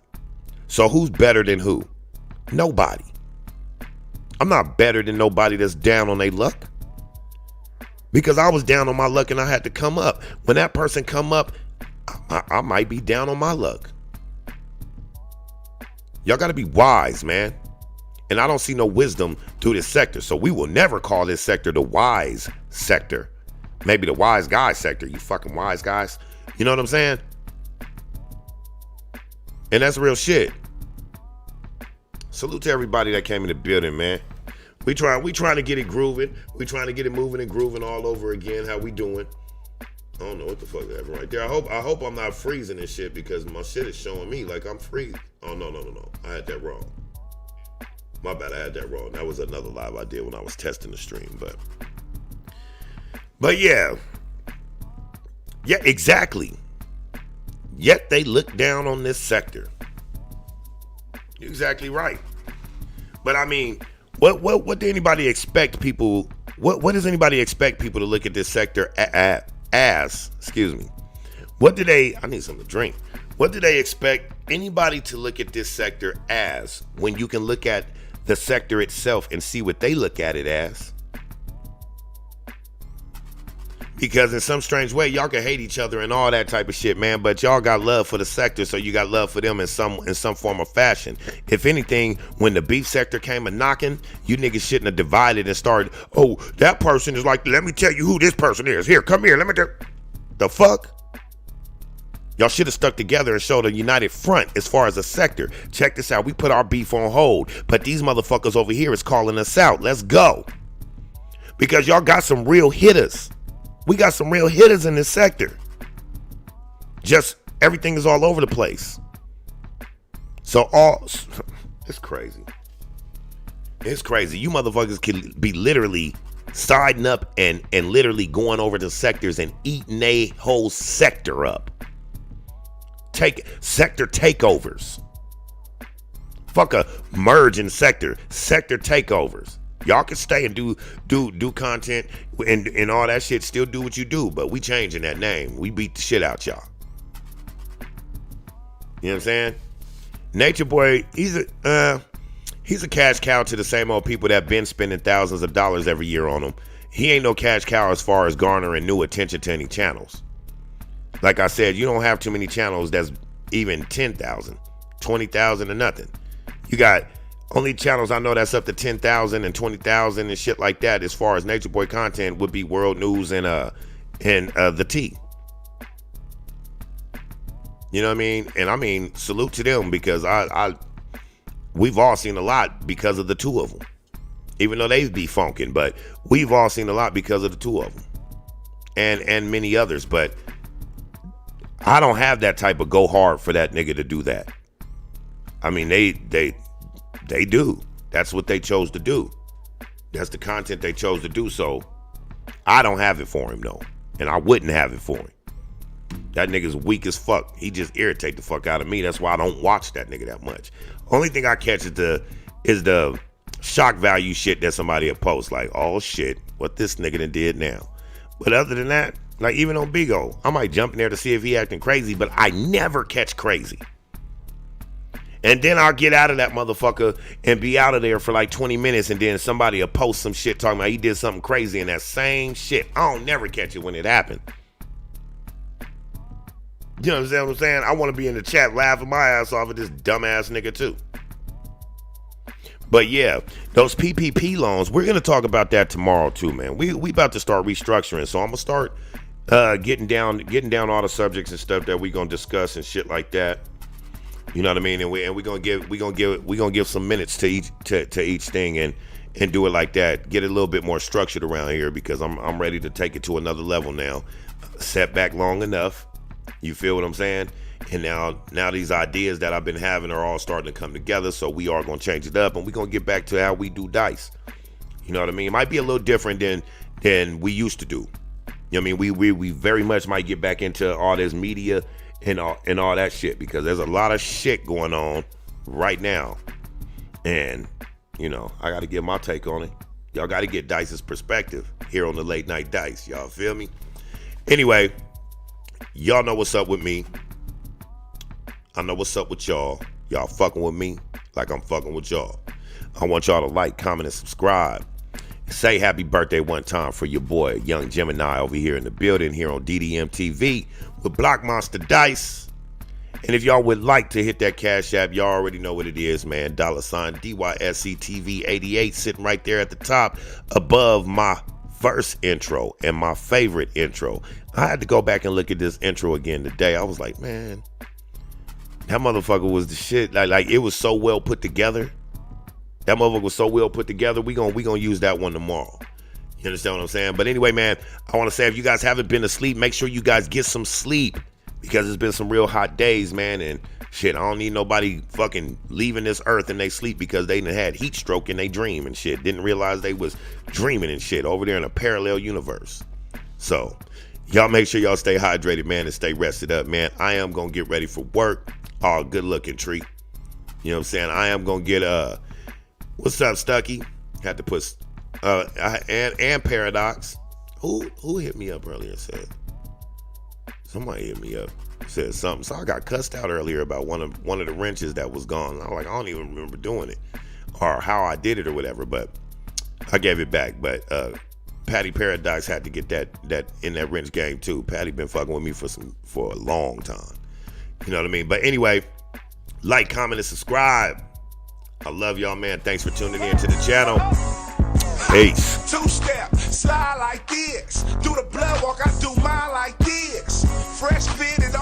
So who's better than who? Nobody. I'm not better than nobody that's down on their luck. Because I was down on my luck and I had to come up. When that person come up, I might be down on my luck. Y'all got to be wise, man. And I don't see no wisdom through this sector. So we will never call this sector the wise sector. Maybe the wise guy sector. You fucking wise guys. You know what I'm saying? And that's real shit. Salute to everybody that came in the building, man. We trying to get it grooving. We trying to get it moving and grooving all over again. How we doing? I don't know what the fuck happened right there. I hope I'm not freezing and shit because my shit is showing me like I'm freezing. Oh, no. I had that wrong. My bad, I had that wrong. That was another live I did when I was testing the stream, but yeah. Yeah, exactly. Yet they look down on this sector. You're exactly right. But I mean, what do anybody expect people, what does anybody expect people to look at this sector as? Excuse me. I need something to drink. What do they expect anybody to look at this sector as when you can look at the sector itself and see what they look at it as? Because in some strange way, y'all can hate each other and all that type of shit, man. But y'all got love for the sector, so you got love for them in some form of fashion. If anything, when the beef sector came a knocking, you niggas shouldn't have divided and started, oh, that person is like, let me tell you who this person is. Here, come here, let me tell. The fuck? Y'all should have stuck together and showed a united front as far as a sector. Check this out. We put our beef on hold, but these motherfuckers over here is calling us out. Let's go. Because y'all got some real hitters. We got some real hitters in this sector. Just everything is all over the place. So it's crazy. It's crazy. You motherfuckers can be literally siding up and literally going over to sectors and eating a whole sector up. Take sector takeovers. Fuck a merge in sector takeovers. Y'all can stay and do content and all that shit. Still do what you do, but we changing that name. We beat the shit out y'all. You know what I'm saying? Nature Boy, he's a cash cow to the same old people that been spending thousands of dollars every year on him. He ain't no cash cow as far as garnering new attention to any channels. Like I said, you don't have too many channels that's even 10,000, 20,000 or nothing. You got only channels I know that's up to 10,000 and 20,000 and shit like that as far as Nature Boy content would be World News and the T. You know what I mean? And I mean, salute to them because we've all seen a lot because of the two of them. Even though they be funkin', but we've all seen a lot because of the two of them. And many others, but I don't have that type of go hard for that nigga to do that. I mean, they do. That's what they chose to do. That's the content they chose to do. So I don't have it for him, though. And I wouldn't have it for him. That nigga's weak as fuck. He just irritate the fuck out of me. That's why I don't watch that nigga that much. Only thing I catch is the shock value shit that somebody will post. Like, oh shit, what this nigga done did now. But other than that, like even on Bigo, I might jump in there to see if he acting crazy, but I never catch crazy. And then I'll get out of that motherfucker and be out of there for like 20 minutes and then somebody will post some shit talking about he did something crazy and that same shit. I don't never catch it when it happened. You know what I'm saying? I want to be in the chat laughing my ass off at this dumbass nigga too. But yeah, those PPP loans, we're going to talk about that tomorrow too, man. We about to start restructuring. So I'm going to start getting down all the subjects and stuff that we're going to discuss and shit like that. You know what I mean? And we're gonna give some minutes to each thing and do it like that. Get it a little bit more structured around here because I'm ready to take it to another level now. Set back long enough. You feel what I'm saying? And now these ideas that I've been having are all starting to come together. So we are gonna change it up and we're gonna get back to how we do Dyse. You know what I mean? It might be a little different than we used to do. You know what I mean? We very much might get back into all this media and all that shit because there's a lot of shit going on right now. And, you know, I got to get my take on it. Y'all got to get Dyse's perspective here on the Late Night Dyse. Y'all feel me? Anyway, y'all know what's up with me. I know what's up with y'all. Y'all fucking with me like I'm fucking with y'all. I want y'all to like, comment, and subscribe. Say happy birthday one time for your boy, Young Gemini, over here in the building here on DDM TV with Block Monster Dyse. And if y'all would like to hit that Cash App, y'all already know what it is, man. $DYSETV88 sitting right there at the top above my first intro and my favorite intro. I had to go back and look at this intro again today. I was like, man, that motherfucker was the shit. Like it was so well put together. That motherfucker was so well put together. We gonna use that one tomorrow. You understand what I'm saying? But anyway, man, I want to say if you guys haven't been asleep, make sure you guys get some sleep. Because it's been some real hot days, man, and shit, I don't need nobody fucking leaving this earth and they sleep because they done had heat stroke in they dream and shit. Didn't realize they was dreaming and shit over there in a parallel universe. So, y'all make sure y'all stay hydrated, man, and stay rested up, man. I am gonna get ready for work. Oh, good looking treat. You know what I'm saying? I am gonna get, what's up, Stucky? Had to put, and Paradox. Who hit me up earlier and said? Somebody hit me up, said something. So I got cussed out earlier about one of the wrenches that was gone. I was like, I don't even remember doing it or how I did it or whatever, but I gave it back. But Patty Paradox had to get that in that wrench game too. Patty been fucking with me for a long time. You know what I mean? But anyway, like, comment, and subscribe. I love y'all, man. Thanks for tuning in to the channel. Peace. Two-step, slide like this. Do the blood walk, I do mine like this. Fresh fitted,